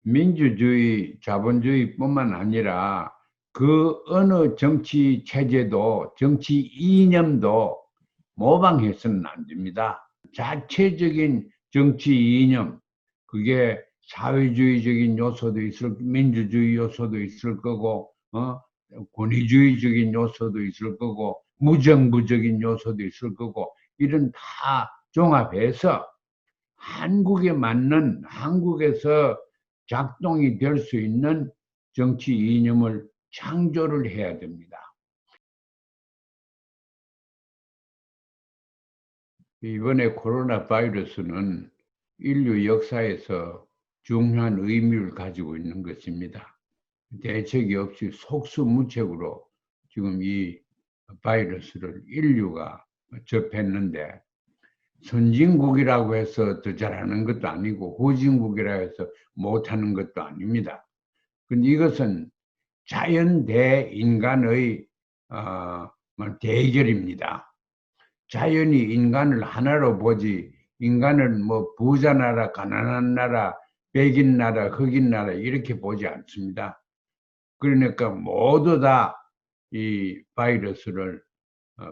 민주주의, 자본주의뿐만 아니라 그 어느 정치 체제도 정치 이념도 모방해서는 안 됩니다. 자체적인 정치 이념, 그게 사회주의적인 요소도 있을, 민주주의 요소도 있을 거고, 권위주의적인 요소도 있을 거고, 무정부적인 요소도 있을 거고, 이런 다 종합해서 한국에 맞는, 한국에서 작동이 될 수 있는 정치 이념을 창조를 해야 됩니다. 이번에 코로나 바이러스는 인류 역사에서 중요한 의미를 가지고 있는 것입니다. 대책이 없이 속수무책으로 지금 이 바이러스를 인류가 접했는데, 선진국이라고 해서 더 잘하는 것도 아니고 후진국이라고 해서 못하는 것도 아닙니다. 근데 이것은 자연 대 인간의 대결입니다. 자연이 인간을 하나로 보지, 인간은 뭐 부자 나라, 가난한 나라, 백인 나라, 흑인 나라 이렇게 보지 않습니다. 그러니까 모두 다 이 바이러스를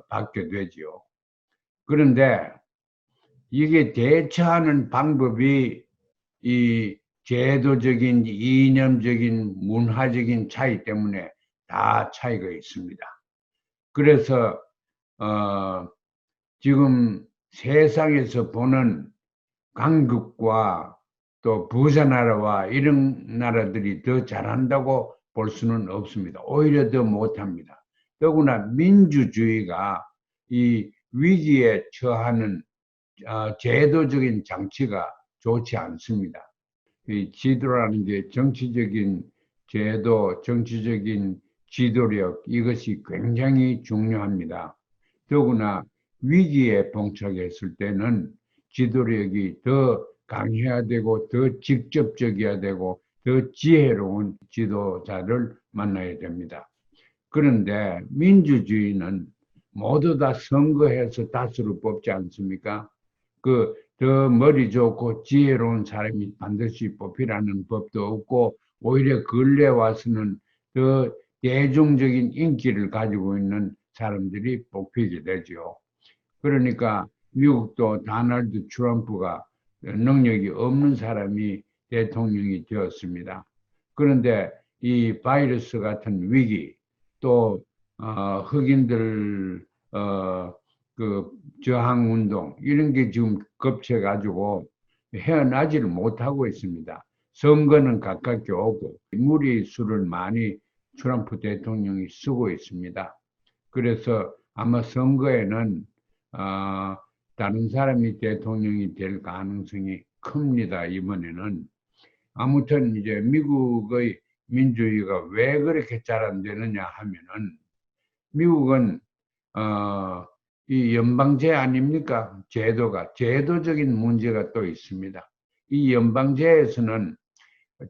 받게 되지요. 그런데 이게 대처하는 방법이 이 제도적인, 이념적인, 문화적인 차이 때문에 다 차이가 있습니다. 그래서 지금 세상에서 보는 강국과 또 부자 나라와 이런 나라들이 더 잘한다고 볼 수는 없습니다. 오히려 더 못합니다. 더구나 민주주의가 이 위기에 처하는 제도적인 장치가 좋지 않습니다. 이 지도라는 게 정치적인 제도, 정치적인 지도력, 이것이 굉장히 중요합니다. 더구나 위기에 봉착했을 때는 지도력이 더 강해야 되고, 더 직접적이어야 되고, 더 지혜로운 지도자를 만나야 됩니다. 그런데 민주주의는 모두 다 선거해서 다수를 뽑지 않습니까? 더 머리 좋고 지혜로운 사람이 반드시 뽑히라는 법도 없고, 오히려 근래 와서는 더 대중적인 인기를 가지고 있는 사람들이 뽑히게 되죠. 그러니까 미국도 다널드 트럼프가 능력이 없는 사람이 대통령이 되었습니다. 그런데 이 바이러스 같은 위기, 또 흑인들 그 저항 운동 이런 게 지금 겹쳐 가지고 헤어나지를 못하고 있습니다. 선거는 가깝게 오고 무리수를 많이 트럼프 대통령이 쓰고 있습니다. 그래서 아마 선거에는 어, 다른 사람이 대통령이 될 가능성이 큽니다. 이번에는. 아무튼 이제 미국의 민주주의가 왜 그렇게 잘 안 되느냐 하면은, 미국은 어, 이 연방제 아닙니까? 제도가 제도적인 문제가 또 있습니다. 이 연방제에서는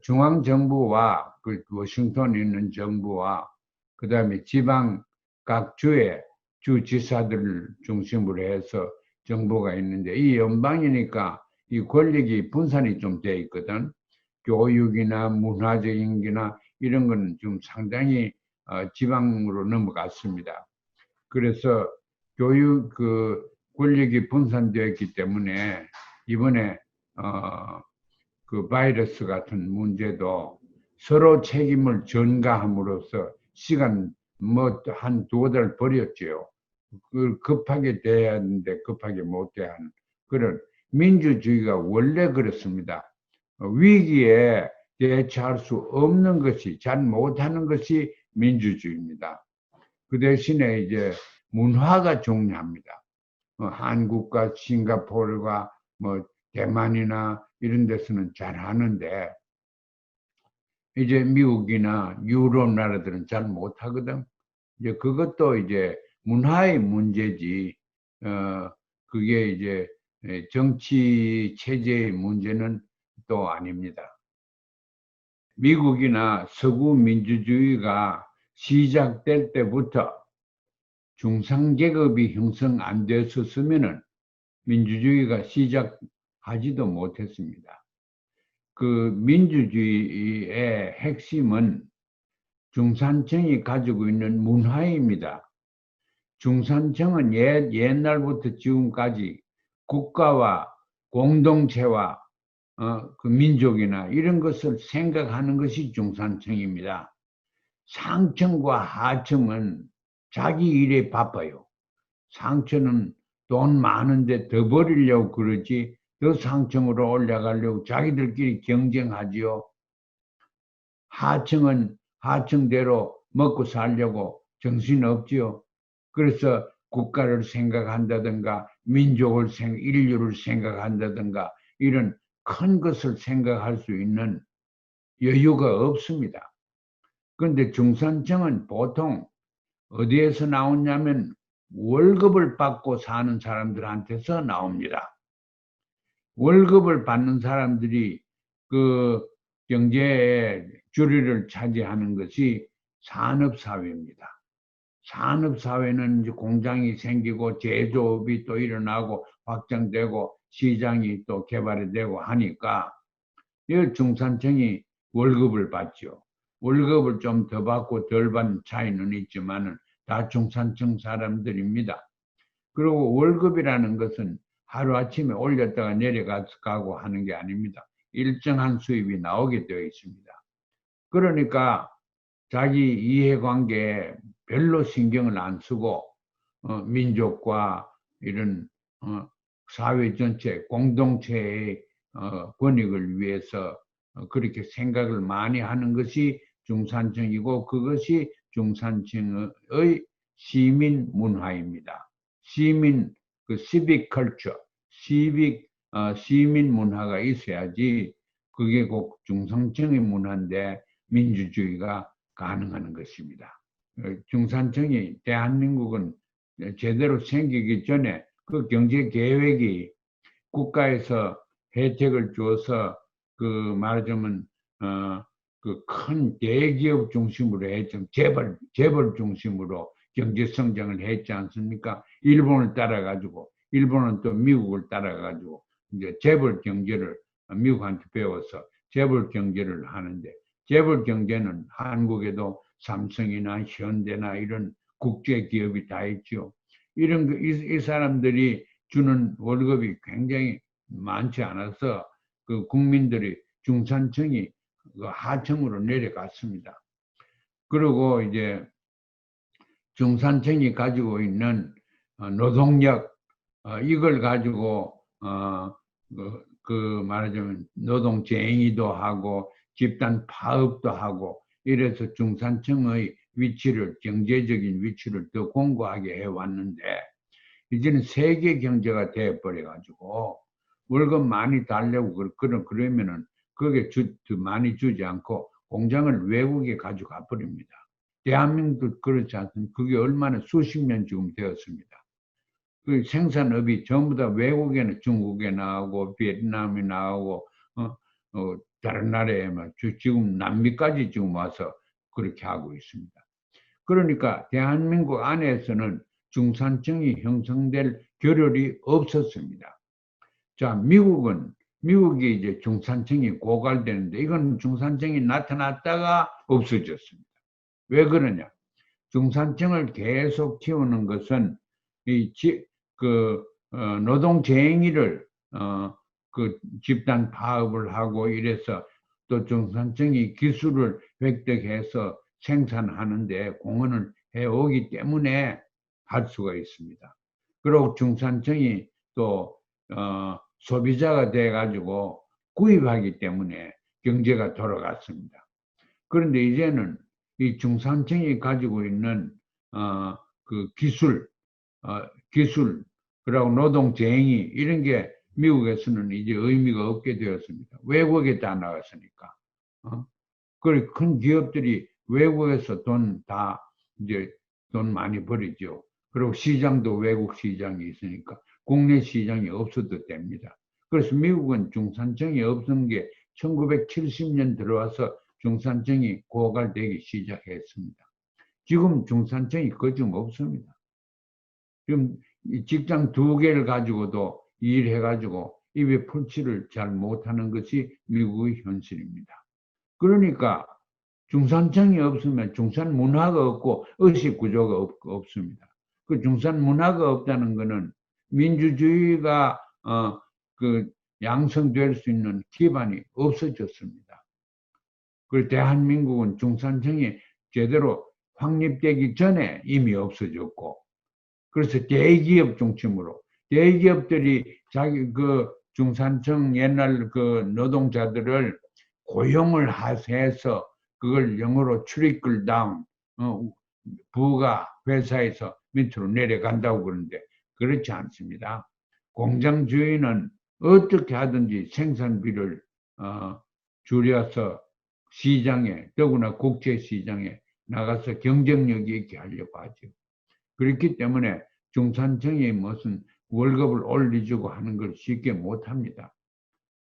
중앙정부와 그 워싱턴에 있는 정부와 그다음에 지방 각 주의 주지사들을 중심으로 해서 정부가 있는데, 이 연방이니까 이 권력이 분산이 좀 돼 있거든. 교육이나 문화적인 게나 이런 거는 좀 상당히 지방으로 넘어갔습니다. 그래서 교육 권력이 분산되었기 때문에 이번에 그 바이러스 같은 문제도 서로 책임을 전가함으로써 시간 뭐 한 두어 달 버렸지요. 그 급하게 돼야 하는데 급하게 못 돼야 하는 그런, 민주주의가 원래 그렇습니다. 위기에 대처할 수 없는 것이, 잘 못하는 것이 민주주의입니다. 그 대신에 이제 문화가 중요합니다. 한국과 싱가포르가 뭐 대만이나 이런 데서는 잘하는데, 이제 미국이나 유럽 나라들은 잘 못하거든. 이제 그것도 이제 문화의 문제지, 그게 이제 정치 체제의 문제는 또 아닙니다. 미국이나 서구 민주주의가 시작될 때부터 중상계급이 형성 안 됐었으면은 민주주의가 시작하지도 못했습니다. 그 민주주의의 핵심은 중산층이 가지고 있는 문화입니다. 중산층은 옛날부터 지금까지 국가와 공동체와 그 민족이나 이런 것을 생각하는 것이 중산층입니다. 상층과 하층은 자기 일에 바빠요. 상층은 돈 많은데 더 벌이려고 그러지 더 상층으로 올라가려고 자기들끼리 경쟁하지요. 하층은 하층대로 먹고 살려고 정신없지요. 그래서 국가를 생각한다든가 인류를 생각한다든가 이런 큰 것을 생각할 수 있는 여유가 없습니다. 그런데 중산층은 보통 어디에서 나오냐면 월급을 받고 사는 사람들한테서 나옵니다. 월급을 받는 사람들이 그 경제의 주류를 차지하는 것이 산업사회입니다. 산업사회는 이제 공장이 생기고 제조업이 또 일어나고 확장되고 시장이 또 개발이 되고 하니까 이 중산층이 월급을 받죠. 월급을 좀 더 받고 덜 받는 차이는 있지만은 다 중산층 사람들입니다. 그리고 월급이라는 것은 하루아침에 올렸다가 내려가고 하는 게 아닙니다. 일정한 수입이 나오게 되어 있습니다. 그러니까 자기 이해관계에 별로 신경을 안 쓰고 민족과 이런 사회 전체 공동체의 권익을 위해서 그렇게 생각을 많이 하는 것이 중산층이고 그것이 중산층의 시민 문화입니다. 시민 그 시빅 컬처, 시민 문화가 있어야지 그게 꼭 중산층의 문화인데 민주주의가 가능한 것입니다. 중산층이 대한민국은 제대로 생기기 전에 그 경제 계획이 국가에서 혜택을 줘서 그 말하자면 그 큰 대기업 중심으로 했죠. 재벌 중심으로 경제 성장을 했지 않습니까? 일본을 따라가지고 일본은 또 미국을 따라가지고 이제 재벌 경제를 미국한테 배워서 재벌 경제를 하는데 재벌 경제는 한국에도 삼성이나 현대나 이런 국제 기업이 다 있죠. 이런 이 사람들이 주는 월급이 굉장히 많지 않아서 그 국민들이 중산층이 그 하층으로 내려갔습니다. 그리고 이제 중산층이 가지고 있는 노동력 이걸 가지고 그 말하자면 노동쟁이도 하고 집단 파업도 하고 이래서 중산층의 위치를 경제적인 위치를 더 공고하게 해왔는데 이제는 세계 경제가 돼버려 가지고 월급 많이 달려고 그러면은 그게 많이 주지 않고 공장을 외국에 가져가 버립니다. 대한민국도 그렇지 않습니까? 그게 얼마나 수십 년 지금 되었습니다. 그 생산업이 전부 다 외국에는 중국에 나오고 베트남에 나오고 다른 나라에 막 지금 남미까지 지금 와서 그렇게 하고 있습니다. 그러니까 대한민국 안에서는 중산층이 형성될 겨를이 없었습니다. 자, 미국이 이제 중산층이 고갈되는데 이건 중산층이 나타났다가 없어졌습니다. 왜 그러냐? 중산층을 계속 키우는 것은 노동쟁이를 그 집단 파업을 하고 이래서 또 중산층이 기술을 획득해서 생산하는데 공헌을 해오기 때문에 할 수가 있습니다. 그리고 중산층이 또 소비자가 돼가지고 구입하기 때문에 경제가 돌아갔습니다. 그런데 이제는 이 중산층이 가지고 있는 그 기술 그리고 노동쟁이 이런 게 미국에서는 이제 의미가 없게 되었습니다. 외국에 다 나갔으니까. 그리고 큰 기업들이 외국에서 이제 돈 많이 벌이죠. 그리고 시장도 외국 시장이 있으니까 국내 시장이 없어도 됩니다. 그래서 미국은 중산층이 없은 게 1970년 들어와서 중산층이 고갈되기 시작했습니다. 지금 중산층이 거의 없습니다. 지금 직장 2개를 가지고도 일해가지고 입에 풀칠을 잘 못하는 것이 미국의 현실입니다. 그러니까 중산층이 없으면 중산 문화가 없고 의식 구조가 없습니다. 그 중산 문화가 없다는 것은 민주주의가 그 양성될 수 있는 기반이 없어졌습니다. 그리고 대한민국은 중산층이 제대로 확립되기 전에 이미 없어졌고, 그래서 대기업 중심으로 대기업들이 자기 그 중산층 옛날 그 노동자들을 고용을 해서 그걸 영어로 트리클 다운, 부가 회사에서 밑으로 내려간다고 그러는데 그렇지 않습니다. 공장주의는 어떻게 하든지 생산비를 줄여서 시장에, 더구나 국제시장에 나가서 경쟁력 있게 하려고 하죠. 그렇기 때문에 중산층이 무슨 월급을 올려주고 하는 걸 쉽게 못합니다.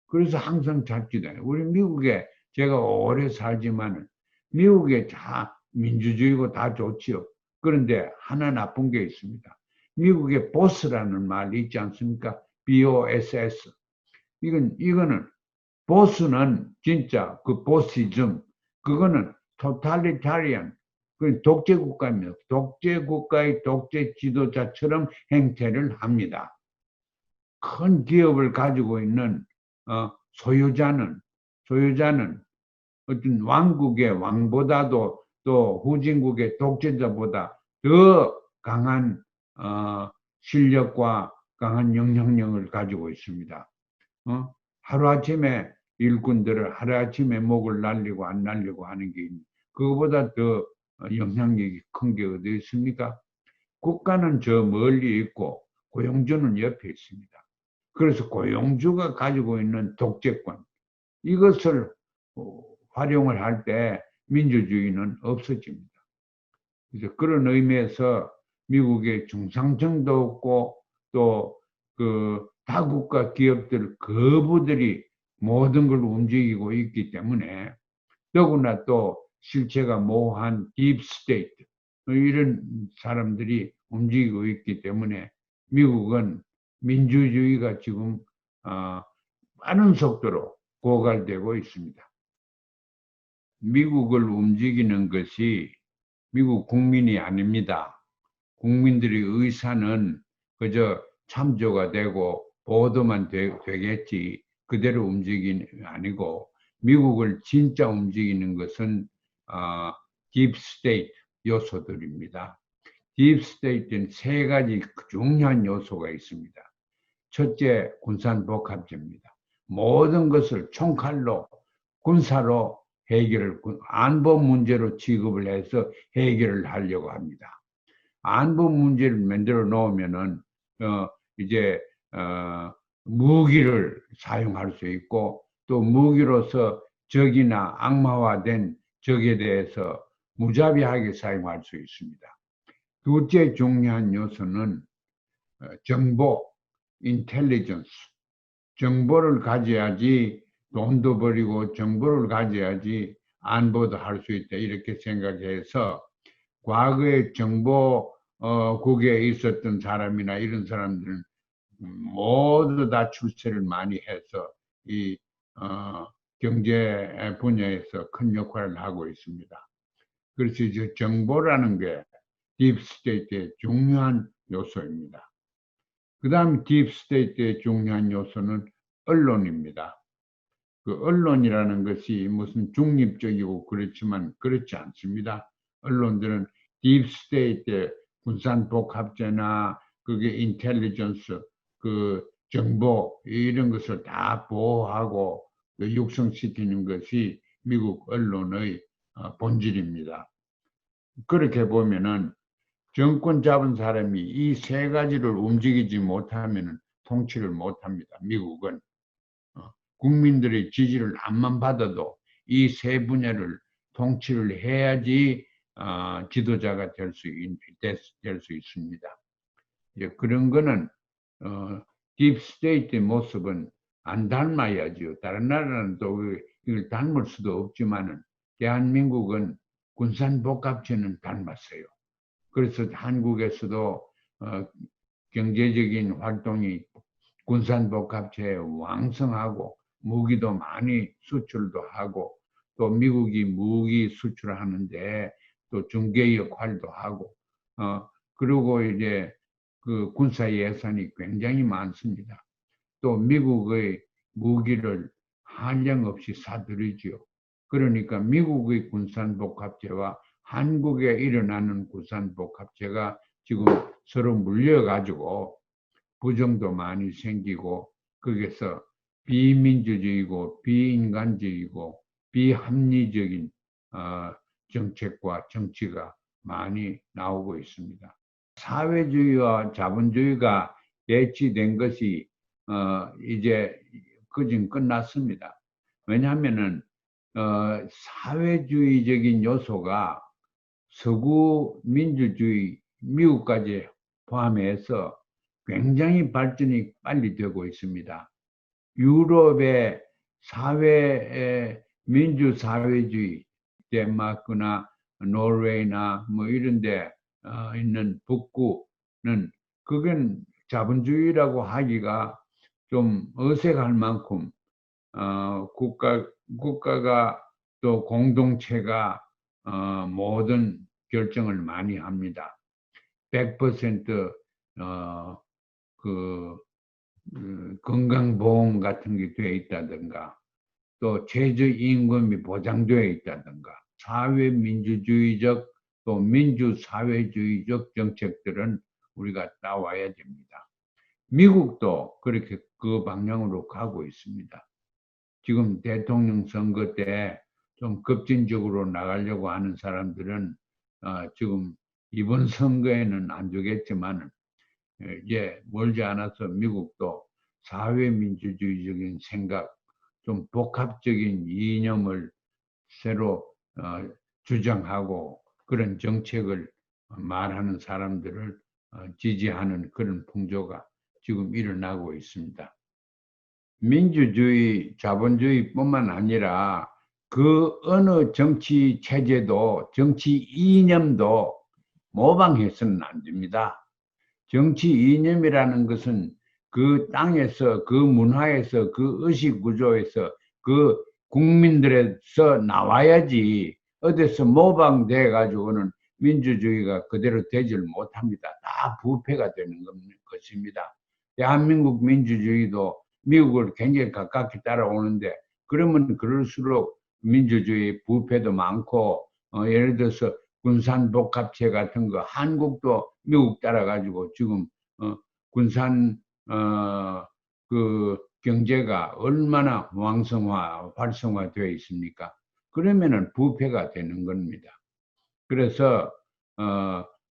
그래서 항상 잡지다. 우리 미국에 제가 오래 살지만 미국에 다 민주주의고 다 좋지요. 그런데 하나 나쁜 게 있습니다. 미국에 보스라는 말이 있지 않습니까? BOSS. 이거는 보스는 진짜 그 보시즘, 그거는 토탈리타리안, 그 독재 국가입니다. 독재 국가의 독재 지도자처럼 행태를 합니다. 큰 기업을 가지고 있는 소유자는 어떤 왕국의 왕보다도 또 후진국의 독재자보다 더 강한 실력과 강한 영향력을 가지고 있습니다. 하루아침에 일꾼들을 하루아침에 목을 날리고 안 날리고 하는 게 그거보다 더 영향력이 큰 게 어디 있습니까? 국가는 저 멀리 있고 고용주는 옆에 있습니다. 그래서 고용주가 가지고 있는 독재권, 이것을 활용을 할 때 민주주의는 없어집니다. 그래서 그런 의미에서 미국의 중상층도 없고 또 그 다국가 기업들 거부들이 모든 걸 움직이고 있기 때문에, 더구나 또 실체가 모호한 딥스테이트 이런 사람들이 움직이고 있기 때문에 미국은 민주주의가 지금 빠른 속도로 고갈되고 있습니다. 미국을 움직이는 것이 미국 국민이 아닙니다. 국민들의 의사는 그저 참조가 되고 보도만 되겠지 그대로 움직이는 게 아니고, 미국을 진짜 움직이는 것은 딥스테이트 요소들입니다. 딥스테이트는 세 가지 중요한 요소가 있습니다. 첫째, 군산복합제입니다. 모든 것을 총칼로 군사로 안보 문제로 취급을 해서 해결을 하려고 합니다. 안보 문제를 만들어 놓으면은 이제 무기를 사용할 수 있고, 또 무기로서 적이나 악마화된 적에 대해서 무자비하게 사용할 수 있습니다. 둘째 중요한 요소는 정보, 인텔리전스. 정보를 가져야지 돈도 벌이고 정보를 가져야지 안보도 할 수 있다, 이렇게 생각해서 과거에 정보국에 있었던 사람이나 이런 사람들은 모두 다 출세를 많이 해서 이 경제 분야에서 큰 역할을 하고 있습니다. 그래서 이제 정보라는 게 딥스테이트의 중요한 요소입니다. 그 다음 딥스테이트의 중요한 요소는 언론입니다. 그 언론이라는 것이 무슨 중립적이고 그렇지만 그렇지 않습니다. 언론들은 딥스테이트, 군산복합제나 그게 인텔리전스, 그 정보 이런 것을 다 보호하고 육성시키는 것이 미국 언론의 본질입니다. 그렇게 보면은 정권 잡은 사람이 이 세 가지를 움직이지 못하면 통치를 못합니다. 미국은 국민들의 지지를 안만 받아도 이 세 분야를 통치를 해야지 지도자가 될 수 있습니다. 그런 거는 딥스테이트의 모습은 안 닮아야죠. 다른 나라는 또 이걸 닮을 수도 없지만은 대한민국은 군산복합체는 닮았어요. 그래서 한국에서도 경제적인 활동이 군산복합체 왕성하고 무기도 많이 수출도 하고 또 미국이 무기 수출하는데 또 중개 역할도 하고 그리고 이제 그 군사 예산이 굉장히 많습니다. 또 미국의 무기를 한량없이 사들이지요. 그러니까 미국의 군산복합체와 한국에 일어나는 군산복합체가 지금 서로 물려가지고 부정도 많이 생기고 거기서 비민주주의고 비인간주의고 비합리적인 정책과 정치가 많이 나오고 있습니다. 사회주의와 자본주의가 대치된 것이 이제 그진 끝났습니다. 왜냐하면은 사회주의적인 요소가 서구 민주주의 미국까지 포함해서 굉장히 발전이 빨리 되고 있습니다. 유럽의 사회 민주사회주의 덴마크나 노르웨이나 뭐 이런 데 있는 북구는 그건 자본주의라고 하기가 좀 어색할 만큼 국가가 또 공동체가 모든 결정을 많이 합니다. 100% 건강보험 같은 게 되어 있다든가 또 최저임금이 보장되어 있다든가 사회민주주의적 또 민주사회주의적 정책들은 우리가 나와야 됩니다. 미국도 그렇게 그 방향으로 가고 있습니다. 지금 대통령 선거 때 좀 급진적으로 나가려고 하는 사람들은 지금 이번 선거에는 안 되겠지만 이제 멀지 않아서 미국도 사회민주주의적인 생각, 좀 복합적인 이념을 새로 주장하고 그런 정책을 말하는 사람들을 지지하는 그런 풍조가 지금 일어나고 있습니다. 민주주의, 자본주의뿐만 아니라 그 어느 정치 체제도 정치 이념도 모방해서는 안 됩니다. 정치 이념이라는 것은 그 땅에서 그 문화에서 그 의식 구조에서 그 국민들에서 나와야지 어디서 모방돼 가지고는 민주주의가 그대로 되질 못합니다. 다 부패가 되는 것입니다. 대한민국 민주주의도 미국을 굉장히 가깝게 따라오는데 그러면 그럴수록 민주주의 부패도 많고 예를 들어서 군산복합체 같은 거 한국도 미국 따라가지고 지금 군산 그 경제가 얼마나 활성화되어 있습니까? 그러면은 부패가 되는 겁니다. 그래서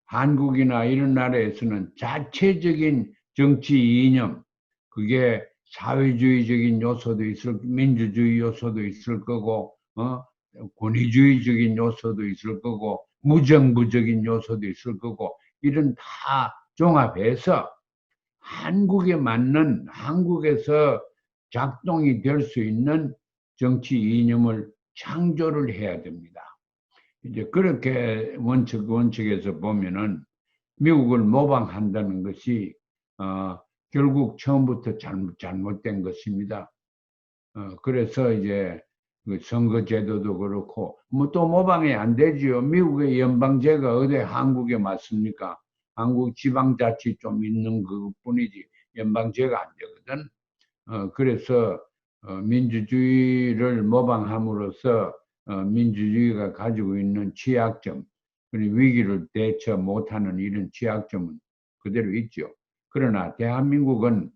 한국이나 이런 나라에서는 자체적인 정치 이념, 그게 사회주의적인 요소도 있을, 민주주의 요소도 있을 거고, 권위주의적인 요소도 있을 거고, 무정부적인 요소도 있을 거고, 이런 다 종합해서 한국에 맞는, 한국에서 작동이 될 수 있는 정치 이념을 창조를 해야 됩니다. 이제 그렇게 원칙에서 보면은 미국을 모방한다는 것이 결국 처음부터 잘못된 것입니다. 그래서 이제 그 선거제도도 그렇고 뭐 또 모방이 안 되지요. 미국의 연방제가 어디 한국에 맞습니까? 한국 지방자치 좀 있는 그뿐이지 연방제가 안 되거든. 그래서 민주주의를 모방함으로써 민주주의가 가지고 있는 취약점, 위기를 대처 못하는 이런 취약점은 그대로 있죠. 그러나 대한민국은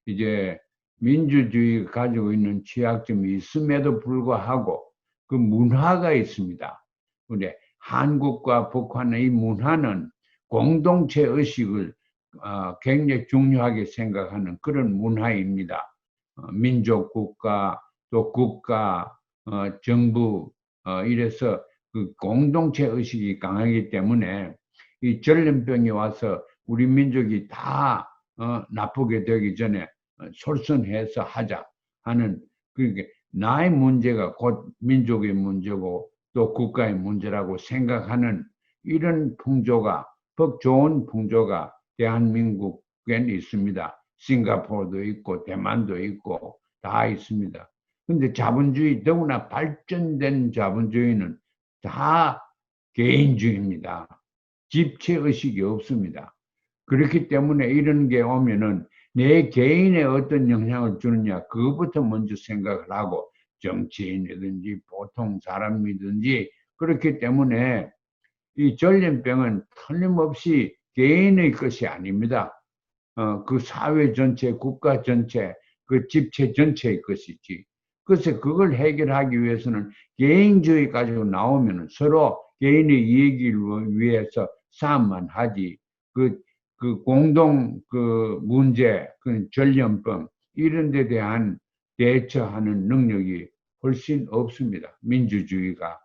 이제 민주주의가 가지고 있는 취약점이 있음에도 불구하고 그 문화가 있습니다. 근데 한국과 북한의 이 문화는 공동체 의식을 굉장히 중요하게 생각하는 그런 문화입니다. 민족 국가, 또 국가, 정부, 이래서 그 공동체 의식이 강하기 때문에 이 전염병이 와서 우리 민족이 다 나쁘게 되기 전에 솔선해서 하자 하는, 그러니까 나의 문제가 곧 민족의 문제고 또 국가의 문제라고 생각하는 이런 풍조가, 법 좋은 풍조가 대한민국엔 있습니다. 싱가포르도 있고 대만도 있고 다 있습니다. 근데 자본주의, 더구나 발전된 자본주의는 다 개인주의입니다. 집체의식이 없습니다. 그렇기 때문에 이런 게 오면은 내 개인에 어떤 영향을 주느냐, 그것부터 먼저 생각을 하고, 정치인이든지 보통 사람이든지, 그렇기 때문에 이 전염병은 틀림없이 개인의 것이 아닙니다. 그 사회 전체, 국가 전체, 그 집체 전체의 것이지. 그래서 그걸 해결하기 위해서는 개인주의 가지고 나오면 서로 개인의 이익을 위해서 싸움만 하지. 그, 그 공동 그 문제, 그 전염병, 이런 데 대한 대처하는 능력이 훨씬 없습니다. 민주주의가.